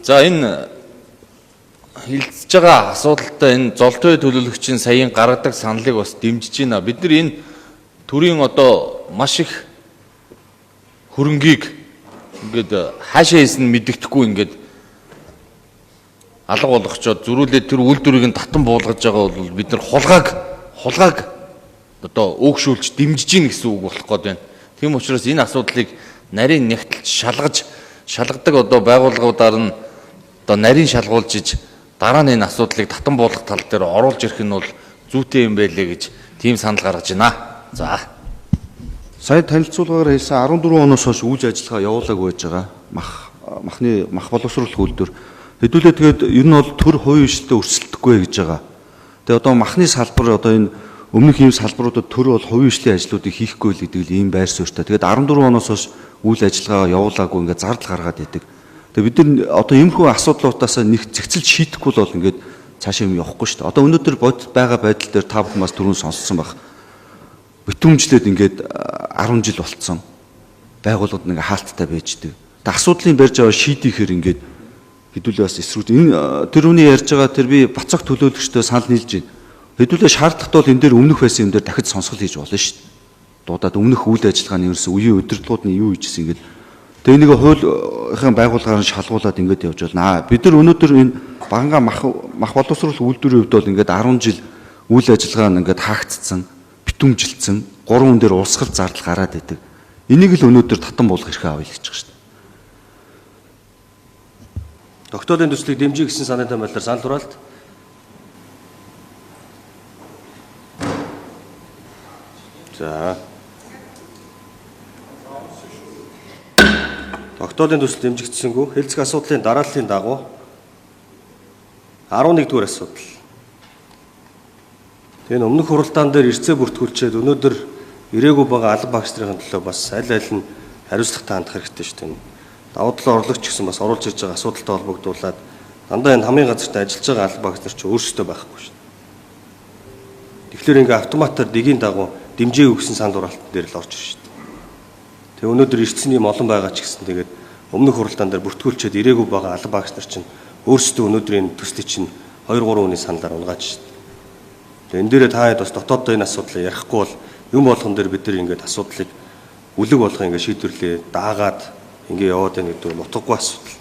За энэ хилцэж байгаа асуудалтай энэ золтой төлөөлөгчийн саяын гаргадаг саналыг бас дэмжиж байна. Бид нар энэ төрийн одоо маш их хөрөнгийг ингээд хаашаа хийсэн мэддэхгүй ингээд алга болгочоод зөрүүлээд тэр үйлдвэрийг нь татан буулгаж байгаа бол бид нар хулгааг одоо өөгшүүлж дэмжиж гин гэсэн үг болох гээд байна. Тийм учраас энэ асуудлыг нарийн нягтлж шалгадаг одоо байгууллагуудаар нь одоо нарийн шалгуулж иж дараа нь энэ асуудлыг татан буулгах тал дээр оруулж ирэх нь бол зүйтэй юм байлээ гэж тийм санал гаргаж байна. За. Сая танилцуулгаар хэлсэн 14 оноос хойш үйл ажиллагаа явуулаагүй байж байгаа. Мах боловсруулах үйлдвэр хэдүүлээ тэгээд ер нь бол төр хувийн хвшилтэд өрсөлдөхгүй гэж байгаа. Тэгээд одоо махны салбар одоо энэ өмнөх ийм салбаруудад төр бол хувийн хвшлийн ажлуудыг хийхгүй л гэдэг л ийм байр суурьтай. Тэгээд 14 оноос хойш үйл ажиллагаа явуулаагүй ингээд зардал гаргаад идэг. Тэгээд бид нар одоо иймэрхүү асуудлуудаас нэг зэгцэлж шийдэхгүй бол ингээд цаашаа юм явахгүй шүү дээ. Одоо өнөөдөр бодит байгаа байдал дээр та бүхэн бас түрүүн сонссон баг. Битүүмжлээд ингээд 10 жил болцсон. Байгууллагууд нэг хаалттай байждаг. Тэгээд асуудлын барьж аваа шийдэхээр ингээд хэдүүлээ бас эсрүүт энэ тэр үний ярьж байгаа тэр би бацаг төлөөлөгчтэй санал нийлж байна. Хэдүүлээ шаардлагатай бол энэ дээр өмнөх байсан юм дээр дахиж сонсгол хийж болно шүү дээ. Дуудаад өмнөх үйл ажиллагааны ерөөсөө үеийн удирдлагууд нь юу хийжсэн ингээд тэгээ нэг хуулийн байгууллагаар нь шалгуулад ингээд явж байна. Бид нар өнөөдөр энэ баганга мах боловсруулах үйлдвэрийн хувьд бол ингээд 10 жил үйл ажиллагаа нь ингээд хаагдцсан, битүүмжилсэн, 3 хүн дээр урсгал зардал гараад идэг. Энийг л өнөөдөр татан буулгах хэрэг авъя гэж байгаа шүү дээ. Тогтоолын төслийг дэмжих гэсэн санаатай байдлаар санал хураалт. За. Тогтоолын төсөл дэмжигдсэнгүй хэлцэх асуудлын дарааллын дагуу 11-р асуудал. Тэгээ өмнөх хуралдаан дээр эрсцээ бүртгүүлчихэд өнөөдөр ирээгүй байгаа алба багш нарын төлөө бас аль нь хариуцлагатай хандах хэрэгтэй шүү дээ. Давуу талын орлогч гэсэн бас оруулж ирж байгаа асуудалтай холбогдуулаад дандаа энэ хамгийн газарт ажиллаж байгаа алба багш нар ч өөрсдөө байхгүй шүү дээ. Тэгэхээр ингээ автоматар дэгийн дагуу дэмжээг өгсөн санал хураалтан дээр л орж ирж шүү дээ. Тэгээ өнөөдөр эрсцэн юм олон байгаа ч гэсэн тэгээд өмнөх хуралдаан дээр бүртгүүлчихэд ирээгүй байгаа алба багш нар чинь өөрсдөө өнөөдрийн төслийг чинь 2-3 хүний саналаар унгааж шүү дээ. Тэгээ энэ дээрээ та хэд бас дотооддоо энэ асуудлыг ярихгүй бол юм болгон дээр бид нар ингээд асуудлыг үлэг болгох ингээд шийдвэрлээ даагаад ингээ яваад байна гэдэг нь утгагүй асуудал.